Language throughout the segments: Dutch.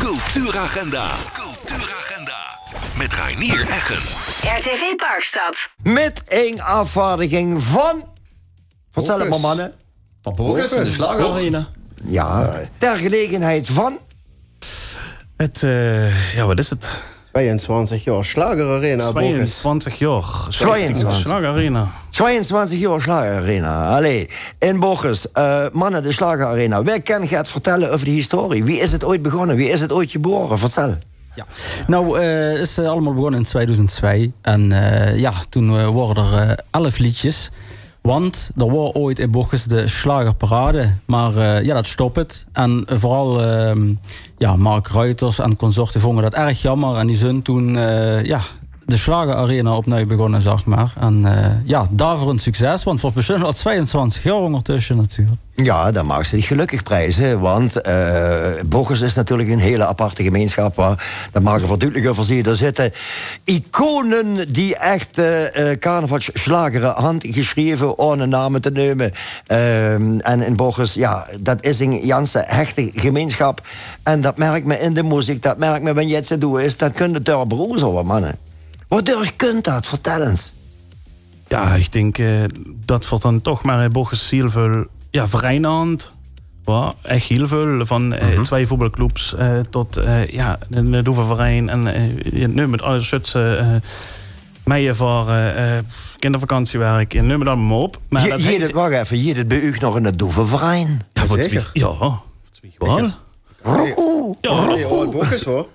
Cultuuragenda. Met Reinier Eggen. RTV Parkstad. Met een afvaardiging van... Wat zijn het maar, mannen? Van Bogus, de Slagerarena. Ja, ter gelegenheid van... Wat is het? 22 jaar Slagerarena. 22 jaar. 22. Slagerarena. 22 jaar Slagerarena. Allee, in Bogus. Mannen, de Slagerarena. Wij kunnen het vertellen over de historie. Wie is het ooit begonnen? Wie is het ooit geboren? Vertel. Ja. Nou, het is allemaal begonnen in 2002. En toen waren er 11 liedjes. Want er was ooit in Bogus de Slagerparade. Maar dat stopt het. En vooral Mark Ruiters en consorten vonden dat erg jammer. En die zijn toen de Slagerarena opnieuw begonnen, zeg maar. En daarvoor een succes. Want voor bestaan al 22 jaar ondertussen natuurlijk. Ja, dan mag ze zich gelukkig prijzen. Want Bogus is natuurlijk een hele aparte gemeenschap. Dat mag er verduidelijk over zien. Er zitten iconen die echt carnavalsslageren handgeschreven ohne namen te nemen. En in Bogus, dat is een ganse hechte gemeenschap. En dat merkt me in de muziek. Dat merkt me wanneer het ze doen is. Dat kunnen de broers over, mannen. Wat kunt dat? Vertel eens. Ja, ik denk dat we dan toch maar in Bogus heel veel vereinen aan. Ja, echt heel veel. Van 2 voetbalclubs tot een doevenverein. En nu met alle schutsen meijen voor kindervakantiewerk. En nu met allemaal op. Maar wacht even, je dit bij u nog in het doevenverein? Ja, wat zeker? Ja, wat wel. Ja, Bogus hoor.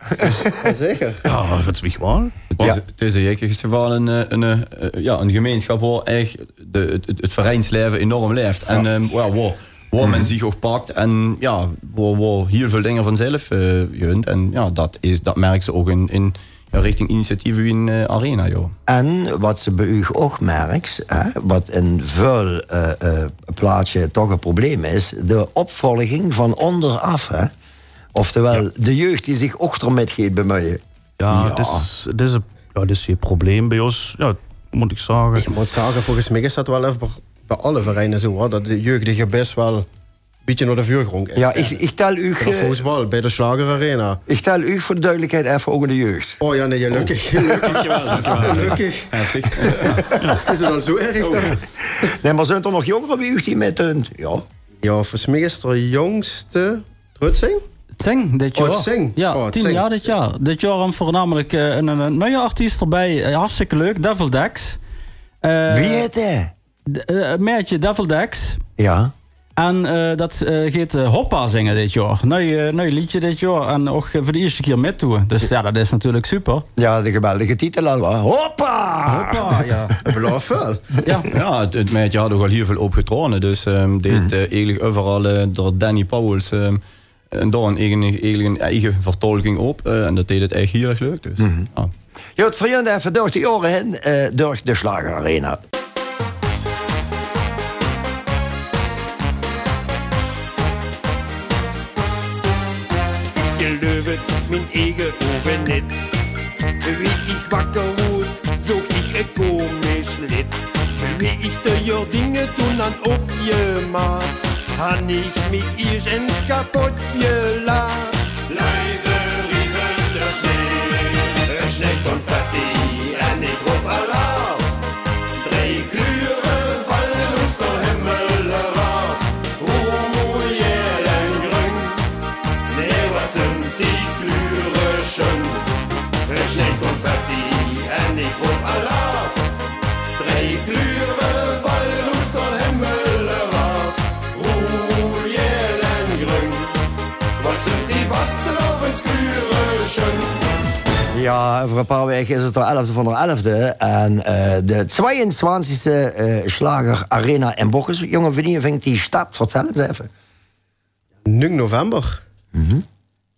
Zeker. Ja, wat is wel. Het is wel een gemeenschap waar echt het vereinsleven enorm leeft. En waar men zich ook pakt. En waar heel veel dingen vanzelf gunt. En dat merkt ze ook in richting initiatieven in Arena. Jo. En wat ze bij u ook merkt, wat in veel plaatsje toch een probleem is, de opvolging van onderaf. Hè? Oftewel, de jeugd die zich ook ermee gaat bemoeien. Ja, dat is je probleem bij ons, moet ik zeggen. Ik moet zeggen, volgens mij is dat wel even bij alle vereinen zo, hoor, dat de jeugdige best wel een beetje naar de vuurgrond is. Ja, ik tel u... Volgens wel, bij de Slagerarena. Ik tel u voor de duidelijkheid even ook in de jeugd. Oh ja, nee, gelukkig. Gelukkig. Heftig. Is het dan zo erg dan? Nee, maar zijn er nog jongeren bij u die met hun... Ja, volgens mij is de jongste... Trutsing? Zeng, dit jaar. Zeng. Ja, 10 jaar dit jaar. Dit jaar hebben voornamelijk een nieuwe artiest erbij. Hartstikke leuk, Devil Dex. Wie heet hij? Een meisje, Devil Dex. Ja. En dat gaat Hoppa zingen dit jaar. Nieuw liedje dit jaar. En ook voor de eerste keer met toe. Dus dat is natuurlijk super. Ja, de geweldige titel al. Hoppa! Hoppa, ja. Beloof wel. Ja, het meisje had ook al heel veel opgetrokken. Dus deed eigenlijk overal door Danny Pauwels... en daar een eigen vertolking op. En dat deed het echt heel erg leuk. Dus, Je het vriend even door de oren heen, door de Slagerarena. Ich löwet mijn eigen ogen niet. Wie ich wakker word, zoek ik een komisch lid. Wie ich de jaar dingen doen aan op je maat, han ich mich eerst eens kapot gelaat. Leise riesen der Schnee, het Schnee Konfetti en ik roep alarm. 3 kleuren vallen ons der Himmel eraf. Royal en groen, nee wat zijn die kleuren schön. Het Schnee Konfetti en ik roep alarm. 3 kleuren vallen ons der Himmel eraf. Royal en groen, wat zijn die vastelovenskleuren schön. Ja, over een paar weken is het de 11e van de 11e. En de 22e Slagerarena in Bogus. Jongen, wanneer vindt die stad? Vertel het even. 9 november.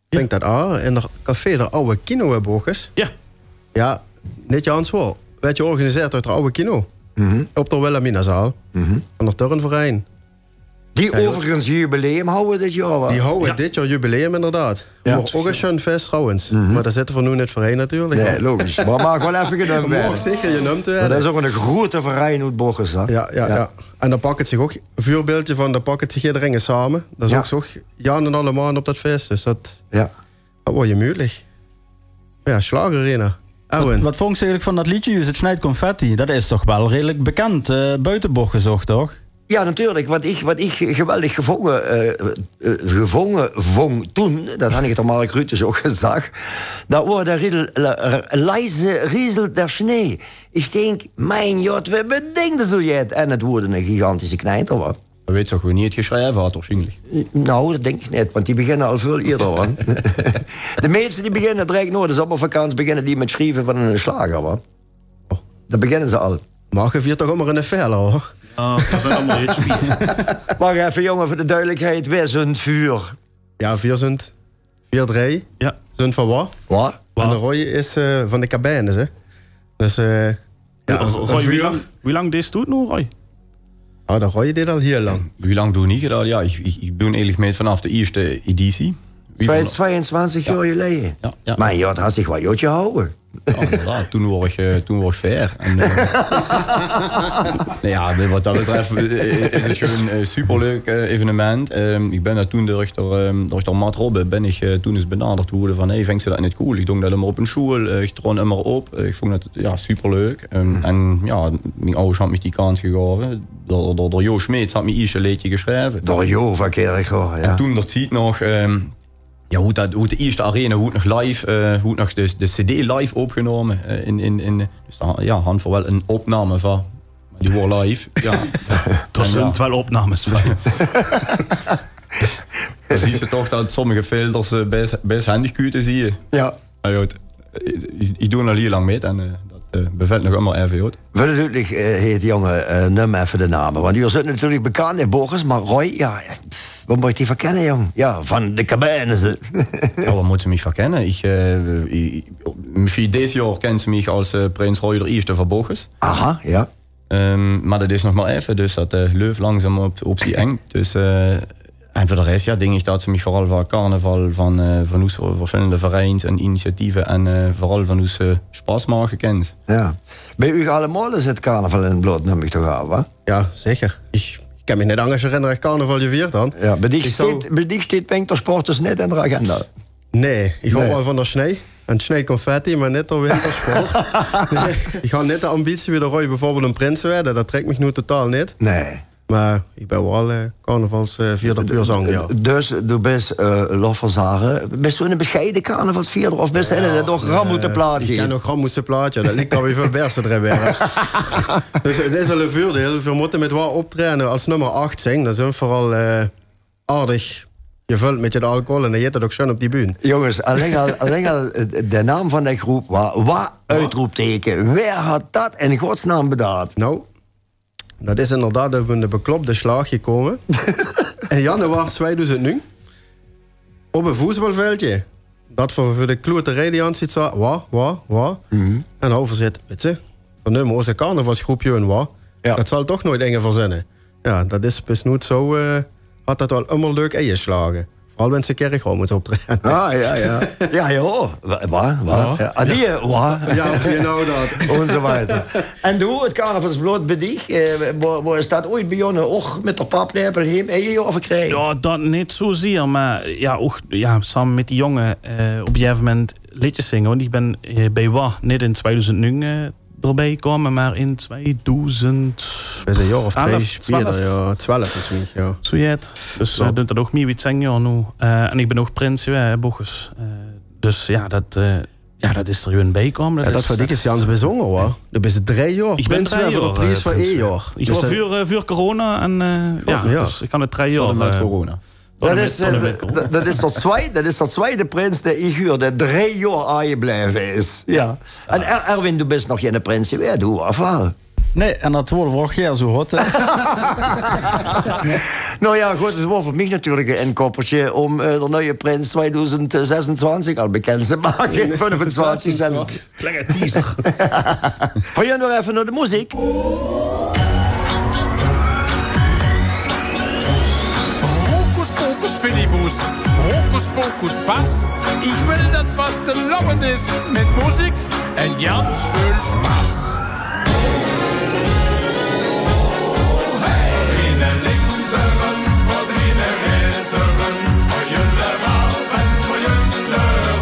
Denk dat aan. In het café de Oude Kino in Bogus. Ja. Ja, net Jans hoor. Werd je georganiseerd uit de Oude Kino. Op de Wilhelminazaal. Van de Turnverein. Die overigens jubileum houden dit jaar wel. Die houden dit jaar jubileum inderdaad. Ja. Wordt ook een schön feest trouwens. Maar daar zitten we nu net voorheen natuurlijk. Nee, logisch. Maar mag wel even genoemd Mag werden. zeker genoemd Maar werden. dat is ook een grote verein uit Bogus. Hè? Ja. En dan pakt het zich ook een vuurbeeldje van, dan pakt het zich iedereen samen. Dat is Ja. ook zo Jan en alle maanden op dat feest. Dus dat... Ja. Dat wordt je moeilijk. Ja, Schlagerarena. Wat vond je eigenlijk van dat liedje, het snijdt confetti? Dat is toch wel redelijk bekend, buiten Bochum, toch? Ja, natuurlijk. Wat ik geweldig gevangen vond toen, dat had ik het aan Mark Rutte zo gezegd, dat was de leise rieselt der Schnee. Ik denk, mijn god, we bedenken zo jet. En het wordt een gigantische knijter, hoor. Dat weet toch gewoon niet het geschreven had, waarschijnlijk. Nou, dat denk ik niet, want die beginnen al veel eerder, hoor. De meesten die beginnen direct na de zomervakantie beginnen die met schrijven van een slager, hoor. Dat beginnen ze al. Maar je viert toch allemaal een felle, hoor. Dat zijn allemaal hitspieren. Wacht even, jongen, voor de duidelijkheid. Wij zijn vuur. Ja, 4 zijn 4-3. Ja. Zijn van wat? Wat? En de rode is van de cabines, hè. Dus, ja, Roy, wie lang deze doet nu, Roy? Oh, dan rode dit al heel lang. Hoe lang doe ik niet gedaan? Ja, ik doe eigenlijk mee vanaf de eerste editie. 22 jaar geleden. Ja. Maar ja, dat had zich wat jotje houden. Ja, inderdaad. Toen word ik ver. En, nou ja, wat dat betreft is het gewoon een superleuk evenement. Ik ben toen door Maat Robbe ben ik toen eens benaderd worden van hey, vind je dat niet cool? Ik doe dat immer op een school, ik troon immer op. Ik vond het ja, superleuk. En ja, mijn ouders hadden me die kans gegeven. Door Jo Smeets had me iets een liedje geschreven. Door Jo van Kerkhoff, ja. En toen dat ziet nog... ja, hoe de eerste arena, hoe het nog live, hoe nog de CD live opgenomen. Dus ja, hand voor wel een opname van. Maar die wordt live. Ja. Er zijn wel opnames van. Dan zie je toch dat sommige filters best handig kunnen zie je. Ja. Maar goed, ik doe er al heel lang mee en dat bevalt nog allemaal even goed. We natuurlijk heet jongen, noem even de namen. Want jullie zijn natuurlijk bekend in Bochum, maar Roy, ja, wat moet je die verkennen, jong? Ja, van de cabines. Ja, wat moeten ze mij verkennen? Misschien deze jaar kent ze mij als Prins Roy de eerste van Bochum. Aha, ja. Maar dat is nog maar even, dus dat leuf langzaam op die eng. Dus, en voor de rest, ja, denk ik dat ze mij vooral van carnaval, van onze verschillende vereinen en initiatieven en vooral van onze spaasmaken kent. Ja. Bij u allemaal is het carnaval in het bloed, neem ik toch aan, hè? Ja, zeker. Ik kan me niet anders herinneren dat carnaval gevierd dan. Ja, bij die steekt wintersport dus net in de agenda. Nee, ik hou wel van de snee. En snee confetti, maar net door wintersport. Nee, ik ga net de ambitie weer Roy bijvoorbeeld een prins werden. Dat trekt me nu totaal niet. Nee. Maar ik ben wel carnavals vierde puurzang, ja. Dus du bent Lofferzaren. Ben je een bescheiden carnavalsvierder of ben je dat nog ram moeten plaatje? Ik kan nog ram moeten plaatje. Dat ligt alweer veel bersen erin. Dus het is al een voordeel. We moeten met wat optreden als nummer 8 zijn. Dat is vooral aardig gevuld met je alcohol en dan jeet het ook schoon op die bühne. Jongens, alleen al de naam van de groep, wat uitroepteken. Wie had dat in godsnaam bedacht? Nou, dat is inderdaad op een beklopte slag gekomen. In januari 2009. Op een voetbalveldje. Dat voor de klote radiant zit zo, wat. En over zit, weet je, van nu moest een carnavalsgroepje en wat. Ja. Dat zal toch nooit dingen verzinnen. Ja, dat is best nooit zo, had dat wel allemaal leuk ingeslagen. Vooral mensen kerkhof moeten optreden. Ah, ja. Ja, joh. Wat? Ja, genau dat. Enzovoort. En hoe het carnavalsbloed bij dich? Waar is dat ooit begonnen? Och, met de paplepel heen overkrijgen? Ja, dat niet zozeer, maar ja, ook samen met die jongen op een gegeven moment liedjes zingen. Want ik ben bij WA niet in 2009 erbij gekomen, maar in 2000. Dat is een jaar of 2 speler, ja. 12 is niet, ja. Zo je het. Dus doet dat ook meer wie 10 jaar nu. En ik ben ook prins, Bochus. Dus ja, dat is er gewoon bij komen. Dat voor dik is Jans bijzonder, hoor. Dat is 3 jaar. Ik ben 3 jaar. Voor de prijs van 1 jaar. Ik was vuur corona en dus ik kan het 3 jaar. Met corona. Dat is dat tweede prins die ik huur, dat 3 jaar aangebleven is. Ja. En Erwin, du bent nog geen prins weer, doe afval. Nee, en dat wordt vorig jaar zo hot. Nou ja, goed, het wordt voor mij natuurlijk een inkoppertje om de nieuwe prins 2026 al bekend te maken. 25, 26. Kleine teaser. Van jij nog even naar de muziek? Hokus Fidibus, Hokus Pokus Pass. Ich will, dat fast de Loppen ist mit Musik en ganz viel Spaß. Vrienden linkeren, voor vrienden rechteren, voor jullie rauf en voor jullie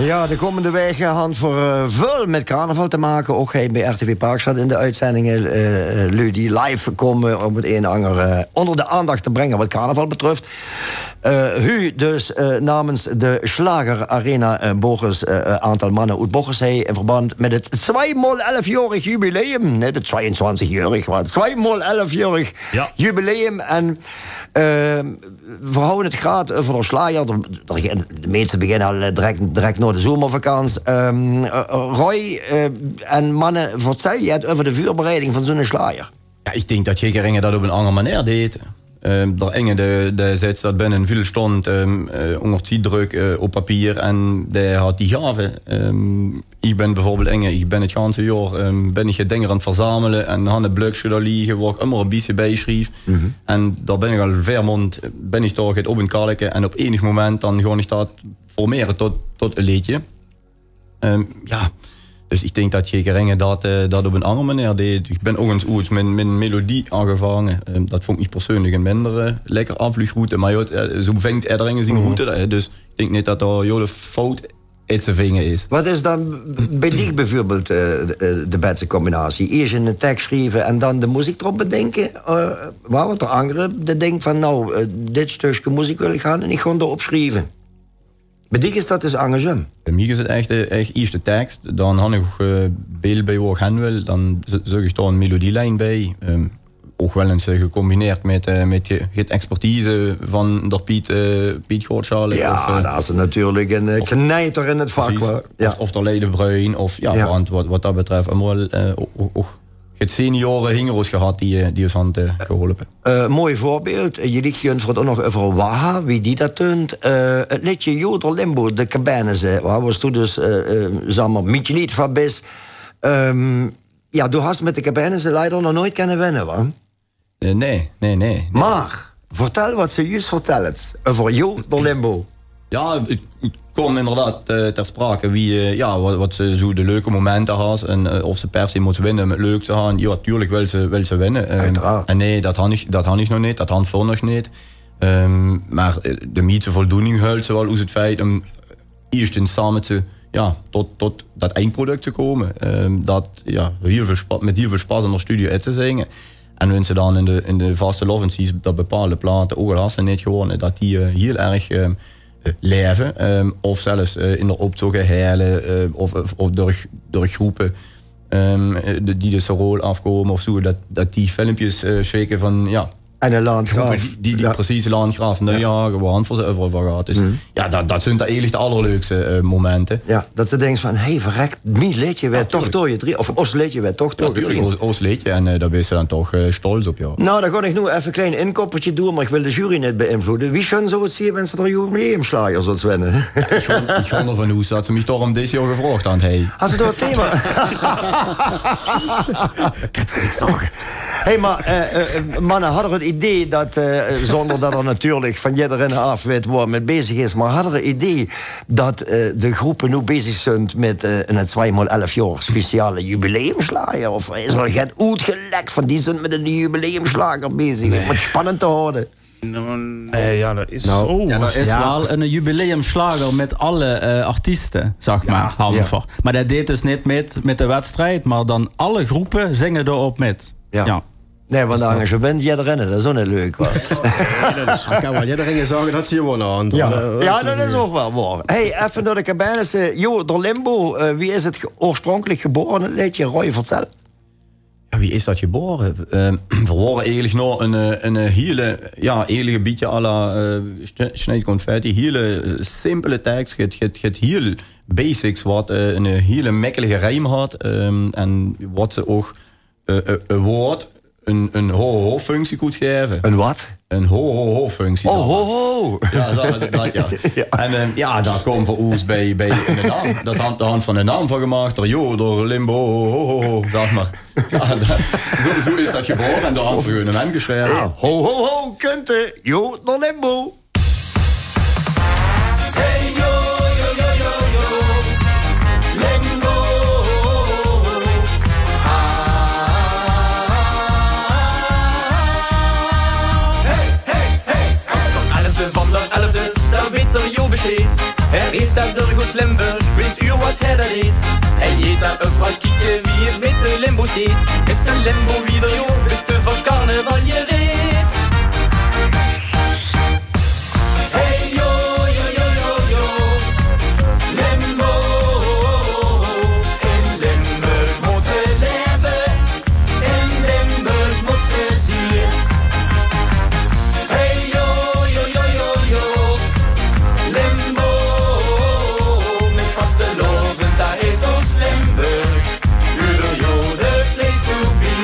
Ja, de komende weken gaan voor veel met carnaval te maken. Ook hij bij RTV Parkstad in de uitzendingen. Lui die live komen om het een en ander onder de aandacht te brengen wat carnaval betreft. Hu dus namens de Schlager Arena Bochers, aantal mannen uit Bochers in verband met het 2x11-jarig jubileum. Nee, het 22-jarig, maar 2x11-jarig jubileum. En we houden het graag over de Schlager. De meeste beginnen al direct na de zomervakantie. Roy en mannen, vertel je het over de vuurbereiding van zo'n Schlager? Ja, ik denk dat Jekeringen dat op een andere manier deed. Daar enge de zet dat binnen veel stond onder druk op papier en die had die gave. Ik ben bijvoorbeeld ik ben het ganse jaar ben ik dingen aan het verzamelen en had een blokje daar liggen waar ik immer een beetje bij schreef. En daar ben ik al vermond, ben ik toch op een kalken en op enig moment dan gewoon ik dat formeren tot een liedje. Ja. Dus ik denk dat Jekeringen dat op een andere manier deed. Ik ben ook eens ooit met melodie aangevangen. Dat vond ik persoonlijk een minder lekker afvluchtroute. Maar zo vangt iedereen zijn route. Dus ik denk niet dat er de fout uit zijn vinger is. Wat is dan bij die bijvoorbeeld de beste combinatie? Eerst een tekst schrijven en dan de muziek erop bedenken? Wat er anderen die denken van dit stukje muziek wil ik gaan en ik gewoon erop schrijven. Bij die is dat dus engagement? Bij mij is het echt eerst de tekst. Dan had ik beeld bij waar ik heen wil. Dan zoek ik daar een melodielijn bij. Ook wel eens gecombineerd met het expertise van de Piet Goortschale. Ja, dat is natuurlijk een knijter in het vak. Of de Leiden Bruin. Want wat dat betreft allemaal ook het senioren hingero's gehad die ons hand geholpen. Mooi voorbeeld. Je liet je voor het ook nog over Waha, wie die dat toont. Het liedje Joder Limbo, de cabanes, was toen dus samen Mietje niet van bis. Ja, du hast met de cabanes leider nog nooit kunnen winnen, hoor. Nee. Maar, vertel wat ze juist vertelt over Joder Limbo. Ja, het kwam inderdaad ter sprake wat ze zo de leuke momenten had en of ze per se moet winnen met leuk te gaan. Ja, natuurlijk wil ze winnen. En nee, dat had ik nog niet, dat had voor nog niet. Maar de meeste voldoening huilt ze wel uit het feit om eerst samen tot dat eindproduct te komen. Dat met heel veel spas in de studio uit te zingen. En wanneer ze dan in de vaste lovensies dat bepaalde platen, ook al had ze niet gewonnen, dat die heel erg leven, of zelfs in de optogen heilen, of door groepen die de rol afkomen of zo, dat die filmpjes shaken van en een landgraaf. Die precieze landgraaf, gewoon voor ze overal gaat. Dus dat zijn eigenlijk de allerleukste momenten. Ja, dat ze denken van, verrekt, mijn liedje werd toch door je drie, of ons liedje werd toch door je drie. Ja, ons liedje, en daar ben je dan toch stolz op, ja. Nou, dan ga ik nu even een klein inkoppertje doen, maar ik wil de jury niet beïnvloeden. Wie schön zo het zien, wenn ze er jubileumslager zoals winnen? Ja, ik ga ervan hoe dat ze mij toch om dit jaar gevraagd aan. Als het door het thema... Ik kan het niet zeggen. Maar mannen, hadden het idee dat, zonder dat er natuurlijk van iedereen af weet waar men bezig is, maar hadden het idee dat de groepen nu bezig zijn met een 2x11 jaar speciale jubileumslager? Of is er geen uitgelekt van die zijn met een jubileumslager bezig? Nee. Om het spannend te houden. Nee, dat is zo. Ja, dat is wel een jubileumslager met alle artiesten, zeg maar. Maar dat deed dus niet met de wedstrijd, maar dan alle groepen zingen erop met. Ja. Nee, want de engagement, jij rennen, dat is ook niet leuk. Ik kan wel iedereen zeggen dat ze je wonen aan. Ja, dat is ook wel waar. Even door de cabanes. Joder Limbo, wie is het oorspronkelijk geboren? Het liedje, Roy, vertel. Ja, wie is dat geboren? We waren eigenlijk nog een hele beetje à la Sneedconfetti. Hele simpele tekst. Het heel basics wat een hele makkelijke rijm had. En wat ze ook een woord een ho-ho-functie kon geven. Een wat? Een ho-ho-ho-functie. Oh, ho-ho! Ja, dat ja. En daar kwam voor ons bij de naam. Dat had de hand van de naam van gemaakt. Door Joder Limbo, ho-ho-ho, zeg maar. Ja, zo is dat geboren en daar had we gewoon een hem geschreven. Ja, ho-ho-ho, kunte, Joder Limbo. Er is dat Burgos Limburg, wie Overal kieken wie het met de limbo zit. Is de limbo wieder jo, is de van carnaval je reed. Hey yo, yo, yo, yo, yo. Limbo. In Limburg moet we leven. In Limburg moet we zien. Hey yo, yo, yo, yo, yo. Limbo. Met vaste loven, daar is ons Limburg. Udo yo, the place to be.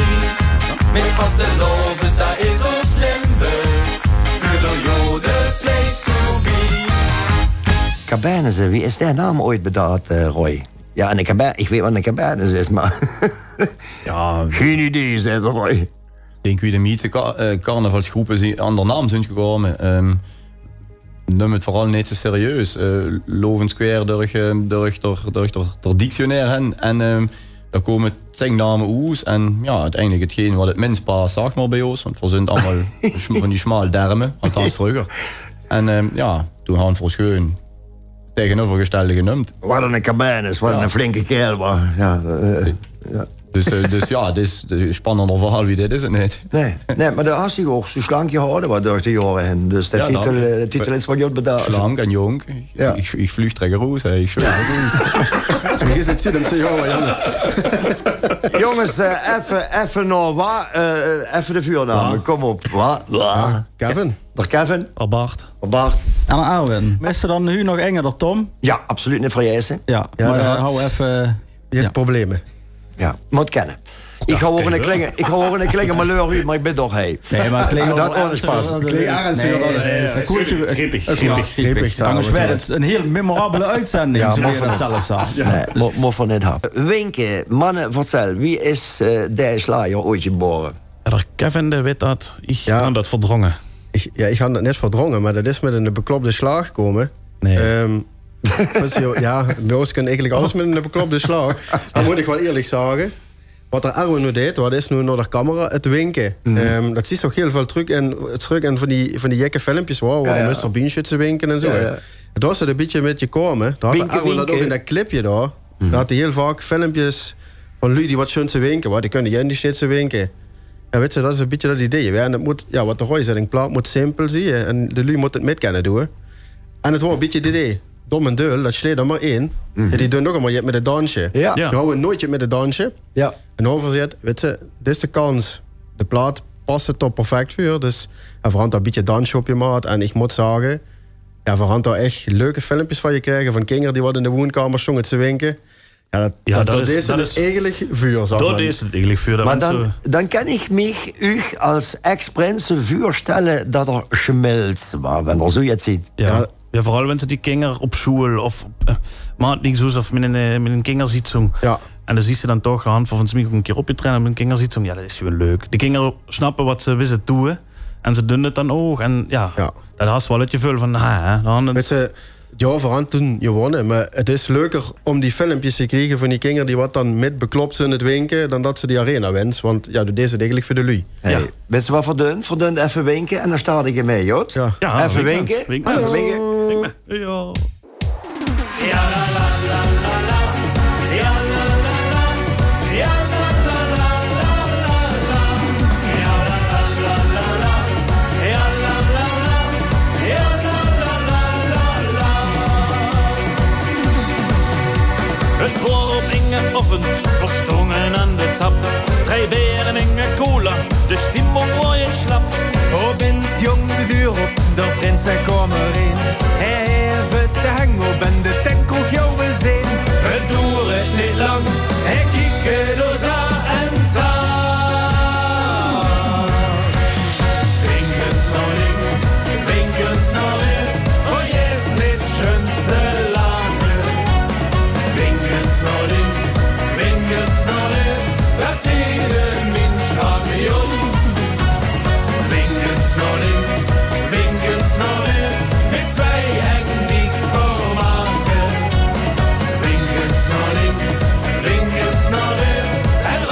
Met vaste loven, daar is ons Limburg. Udo yo, the place to be. Cabanes, wie is die naam ooit bedacht, Roy? Ja, en ik weet wat een cabanes is, maar... Ja, geen idee, zei Roy. Ik denk wie de meeste carnavalsgroepen aan de naam zijn gekomen. Neem het vooral niet zo serieus. Lovensquare door dictionair hen. En daar komen 10 namen uit. En ja, uiteindelijk hetgeen wat het minst past, zeg maar bij ons. Want we zijn allemaal van die smal dermen, althans vroeger. En ja, toen gaan we schoon tegenovergestelde genoemd. Wat een cabanes, wat een flinke kerel. Maar, ja, ja. Dus ja, het is een spannender verhaal wie dit is het niet. Nee, maar daar has hij ook zo slank gehouden wat door de jaren heen. Dus de titel is wat je bedacht. Slank en jong. Ja. Ik vlieg tegen roos. Zo is het zin om te horen, jongens, even nog wat. Even de vuurnamen, kom op. Wat? Kevin. Dag Kevin. Bart. En Arwen. Is er dan nu nog enger dan Tom? Ja, absoluut niet verjezen. Ja, maar hou even... Je hebt problemen. Ja, moet kennen. Ik ga ook een klinken malheur uit, maar ik ben toch hij. Nee, maar klinken dat is pas. Griepig. Anders werd het een heel memorabele uitzending, zo je dat zelf zag. Nee, moet van niet hebben. Winken, mannen, vertel, wie is de slager ooit geboren? Kevin de weet dat. Ik ga dat verdrongen. Ik ga dat net verdrongen, maar dat is met een beklopte slag gekomen. Nee. Ja, bij ons kunnen eigenlijk alles met een beklopte slag. Dan moet ik wel eerlijk zeggen. Wat er Arwen nu deed, wat is nu naar de camera, het winken. Dat zie je toch heel veel terug in van die gekke filmpjes. Wow, waar Mr. Bean shit ze winken en zo. Ja. Het was er een beetje met je komen. Daar had Arwen dat ook in dat clipje daar. Daar had hij heel vaak filmpjes van lui die wat schön ze winken. Die kunnen jij die shit ze winken. Ja, weet je, dat is een beetje dat idee. En het moet, wat de Roy-zetting plaat moet simpel zien. En de lui moet het met kunnen doen. En het was een beetje het idee. Dom en dul, dat sleet er maar in. En die doen ook allemaal met het dansje. Ja. Die houden nooit met het dansje. Ja. En overzet, weet je, dit is de kans. De plaat past het toch perfect voor. Dus hij verandert een beetje dansje op je maat. En ik moet zeggen, ja, verandert daar echt leuke filmpjes van je krijgen. Van kinderen die wat in de woonkamer zongen te winken. Ja, dat is eigenlijk vuur. Dat is het eigenlijk vuur. Maar dan kan ik me u als ex-prinsen voorstellen dat er schmelzt was, wanneer zo je het ziet. Ja, vooral wanneer die kinderen op school of maandningshoes of met een kinderzitzung. Ja. En dan zie je dan toch de hand van Smik een keer op je trainen met een kinderzitzung. Ja, dat is gewoon leuk. Die kinderen snappen wat ze willen doen en ze doen het dan ook. En ja. Dat has wel het gevoel van, weet je, ja, vooral toen je wonnen. Maar het is leuker om die filmpjes te krijgen van die kinderen die wat dan met beklopt zijn het winken, dan dat ze die arena wens. Want ja, dat is het eigenlijk voor de lui. Hey, weet je wat verdund even winken en dan sta ik ermee, Jood. Ja, even winken. Even winken. Ja. Ja, la la la la la. Ja, la la la. Ja, la la la la la la. Ja, la la la la la. Ja, la la la. Ja, la la la la la. Het wordt op inge oven, verstrongen aan de sap. 3 beren in een cola, de stimmung wordt je slap. Obens jong de deur op, de prins hij komt erin. Hij heeft de hang op en de tank kroeg jou we zien. Het doet het niet lang, hij kijkt door za en za. Winkens naar links, winkens naar rechts, voor je is niet schön te lachen. Winkens naar links, winkens naar rechts, dat ieder mens gaat mee om. Winkens naar links, winkens naar rechts, met 2 hekken die vermaken. Winkens naar links, winkens naar rechts, en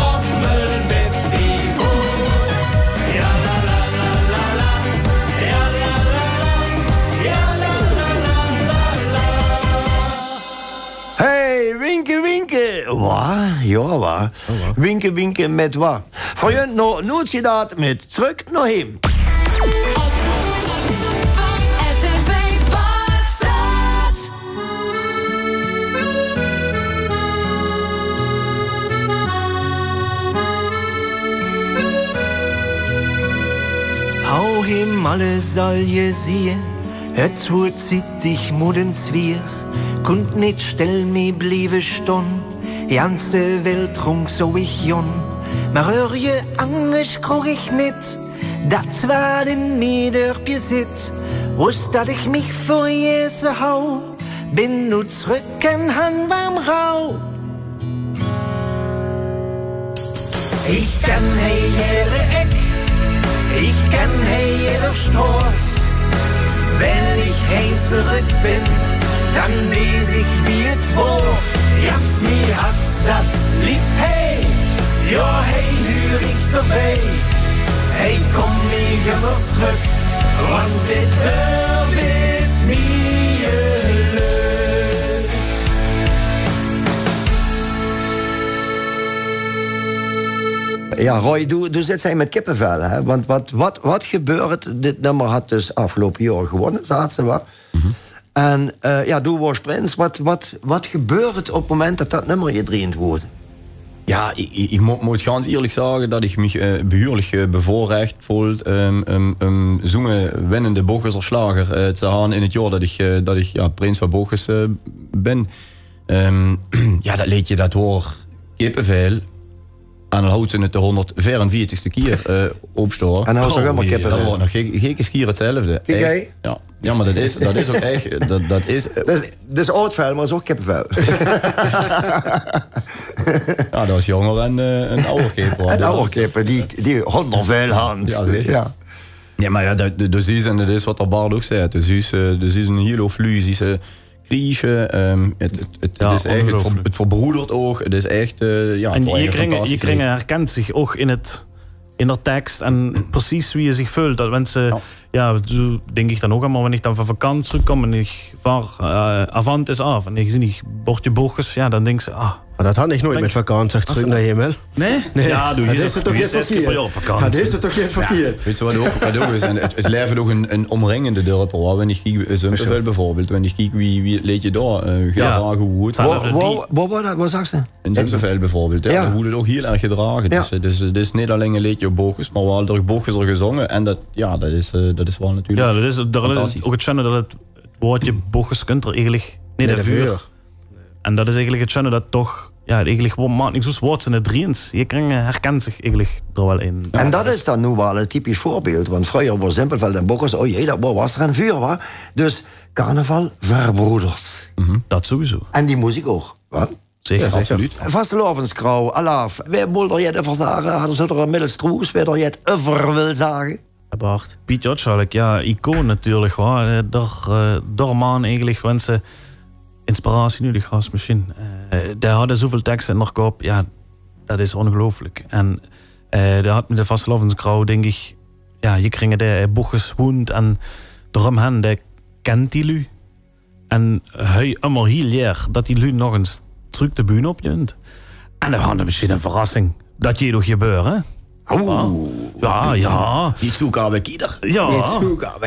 waar. Winken, winken met wat. Voor je nooit gedaan met terug naar hem. Hau hem alle zal je zien, het wordt zittig moedens weer. Kunt niet stil mee blijven staan, jans de Welt rung so ich jon. Maar hör je anders krog ich niet, dat war in Miederpje zit. Wust dat ich mich voor je so hou, bin nu zurück en han warm rau. Ich kann hey jede Eck, ich kann hey jeder Straß. Wenn ich hey zurück bin, dann weiß ich wie es war. Jans mir hat's dat Lied hey, ja hey hör ich dabei. Hey komm ich immer zurück, want dit Dorf ist mir leuk. Ja, Roy, du zit zijn met kippenvel, hè? Want wat gebeurt? Dit nummer had dus afgelopen jaar gewonnen, zaten ze wat. En du was prins. Wat gebeurt op het moment dat dat nummer gedreend wordt? Ja, ik moet ganz eerlijk zeggen dat ik me behoorlijk bevoorrecht voel zo'n winnende Bochuser te gaan in het jaar dat ik prins van Bochus ben. Dat leed je dat hoor kippenvel. En dan houdt ze het de 144ste keer opstaan. En dan houdt ze helemaal kippenvel. Dat wordt nog geen keer hetzelfde. Kijk, ja, maar dat is ook echt... Dat is oudvel, maar is ook kippenvel. Ja, dat is jonger en een oude kippen. Een oude kippen, die hondenvel hand. Ja, zeker. Ja, maar ja, dat is wat er Bart ook zei. Dus is een hele flusische kriesje. Het is echt, het verbroedert ook. Het is echt, en je kringen herkent zich ook in de tekst en precies wie je zich voelt. Dat mensen, zo denk ik dan ook allemaal, wanneer ik dan van vakantie terugkom en ik vaar, avant is af en ik zie niet bordje Bochus, dan denk ze, dat had ik nooit met vakantie terug naar hemel. Nee? Ja, doe je dat is 6 keer per jaar vakantie. Dat is het toch geen verkeerd. Weet je wat ook is? En het leven ook een omringende dorp. Wanneer ik kijk, Zumperveld bijvoorbeeld, wanneer ik kijk wie leed je daar gedragen hoe Waar zag ze? In Zumperveld bijvoorbeeld, hoe het ook heel erg gedragen. Dus het is niet alleen een liedje op Bochus, maar wel door Bochus er gezongen. En dat is wel natuurlijk. Ja, dat is ook het schöne dat het woordje Bochus kunt er eigenlijk niet de vuur. En dat is eigenlijk het schöne dat toch. Ja, eigenlijk maakt niks zo woord in het driens. Je herkent zich eigenlijk er wel in. En dat is dan nu wel een typisch voorbeeld. Want vroeger was Simpelveld en Bochus, dat was er een vuur, wa? Dus carnaval verbroederd. Dat sowieso. En die muziek ook, wa? Zeker, absoluut. Vastelovenskrauw, alaaf. Wij wilden je het verzagen, hadden ze er een middelstroes, wij je het over wil zagen. Bart. Piet Jotschalk, icoon natuurlijk, hoor. Door man eigenlijk wensen. Inspiratie nu, die gasmachine. Daar hadden zoveel teksten in de kop. Ja, dat is ongelooflijk. En daar had met de Vastelovenskrauw, denk ik... Ja, je kreeg de Bochus woont en daarom hen, de kent die lu. En hij immer heel leer dat die lu nog eens terug de bühne opjunt. En dan hadden misschien een verrassing. Dat je nog gebeurt, hè? Ja. Die toekomst bij ieder. Ja,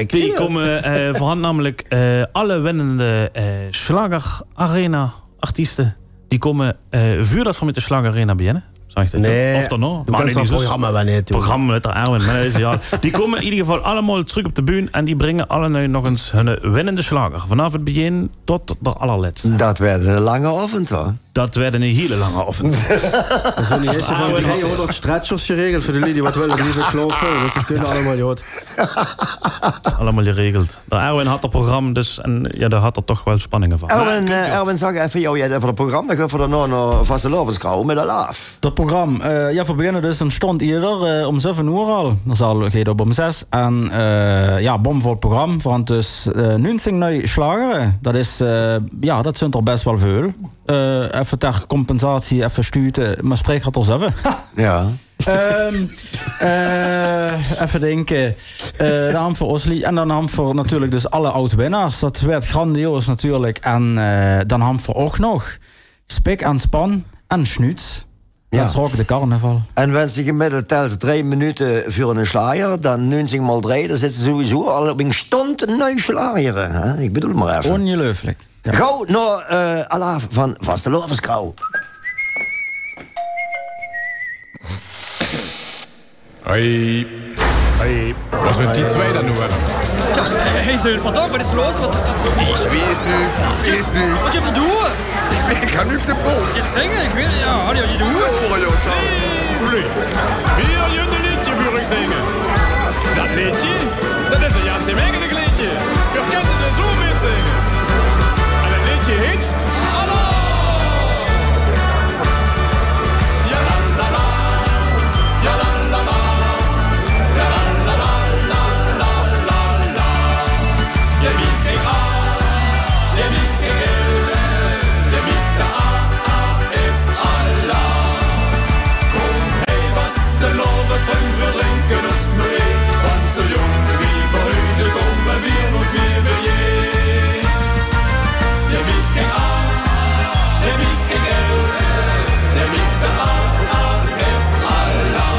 die komen voorhand namelijk alle winnende Schlagerarena-artiesten. Die komen vuur dat van met de Schlagerarena beginnen. Zeg je nee, of dan nog? Maar niet programma wanneer het programma met de Erwin. Die komen in ieder geval allemaal terug op de bühne en die brengen alle nu nog eens hun winnende slager. Vanaf het begin tot de allerlaatste. Dat werd een lange avond, hoor. Dat werd een hele lange avond. Er zijn niet eerst van 300 stretchers geregeld voor de lieden wat willen liever slopen. Dus dat kunnen allemaal, joh. Dat is allemaal geregeld. De Erwin had het programma dus en daar had er toch wel spanningen van. Erwin, zag even jou voor het programma, dan gaan we dan nog Vastelovenskrauw met de laaf. Dat programma, voor beginnen dus een stond eerder om 7 uur al. Dan zal het op om 6. En bomvol programma, want dus 19 nieuwe slageren. Dat is, dat zijn er best wel veel. Even ter compensatie, even stuiten. Maar spreek had er 7. Ja. Even denken. Dan hebben voor Osli. En dan hebben voor natuurlijk dus alle oud-winnaars. Dat werd grandioos natuurlijk. En dan hebben we ook nog Spik en Span. en Schnuts. Ja. Dat is ook de carnaval. En wens je gemiddeld telkens 3 minuten voor een slager, dan 90 mal 3, dan zitten ze sowieso al op een stond een slageren. Hè? Ik bedoel maar even. Ongelooflijk. Ja. Gauw naar Alaaf van Vastelovenskrouw. Hoi. Hoi. Was sind die zwei dann nur? Ja, hey Silverdog, was ist los? Ich weiß nicht. Was ist du? Ich kann nichts im Brot. Jetzt singen, ich will, ja, hat ja du? Oh, ja, schau. Wir jüngere Liedchen für euch singen. Das Liedchen, das ist ein ganze Menge Liedchen. Wir können das so mitsingen. Und das Liedchen hitzt. Hallo! Ja, la, la, la. Ja, la, la, la. Ja, la, la, la, la, la, la, la. Ja, wie ik A, ja, wie ik L, ja, wie ik de A, F, Allah. Kom, hey, was de loven van verlinken ons mee. Want zo jong wie verhuizen komen weer nog weer bij je. Ja, wie ik A, ja, wie ik L, ja, wie ik de A, F, Allah.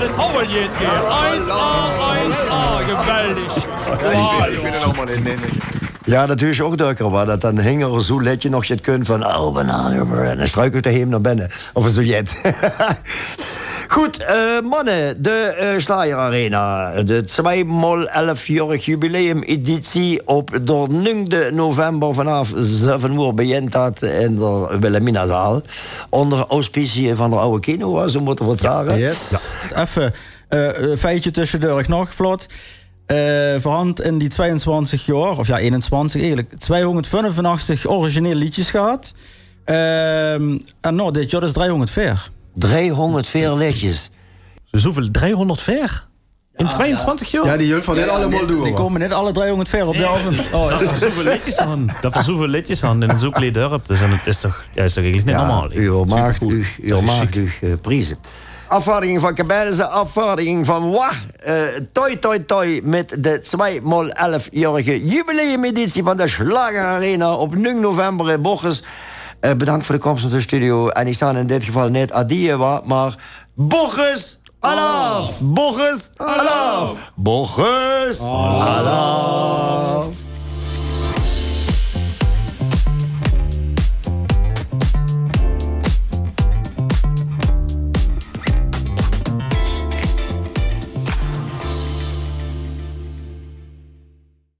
Het houwelje, 1A, geweldig. Ik ben er allemaal in. Ja, dat is ook drukker, waar dat dan hinger zo let je nog je het kunt van en dan struikelt hij hem naar binnen. Of zo jet. Goed, mannen, de Slayer Arena, de 2x11-jarig jubileum-editie op de 9 november vanaf 7 uur begint dat in de Wilhelminazaal. Onder auspicie van de oude kino, zo moeten we het zeggen. Yes. Ja. Even feitje tussendoor nog, vlot. Voorhand in die 22 jaar, of ja 21 eigenlijk, 285 originele liedjes gehad. En nou, dit jaar is 304. 304 liedjes. Zoveel 304? In 22 jaar? Ja, die jullie van dit allemaal doen. Die komen net alle 304 op de avond. Oh, Dat er zoveel liedjes aan. Dat er zoveel liedjes aan in zo'n klein dorp. Dus het is toch eigenlijk niet normaal. U maakt u prijzen. Afvaardiging van Cabijnse, afvaardiging van Wah. Toi met de 2x11-jarige jubileumeditie van de Slager Arena op 9 november in Bochers. Bedankt voor de komst naar de studio. En ik sta in dit geval net Adie, maar Bochers, alaaf! Bochers, alaaf! Bochers, alaaf!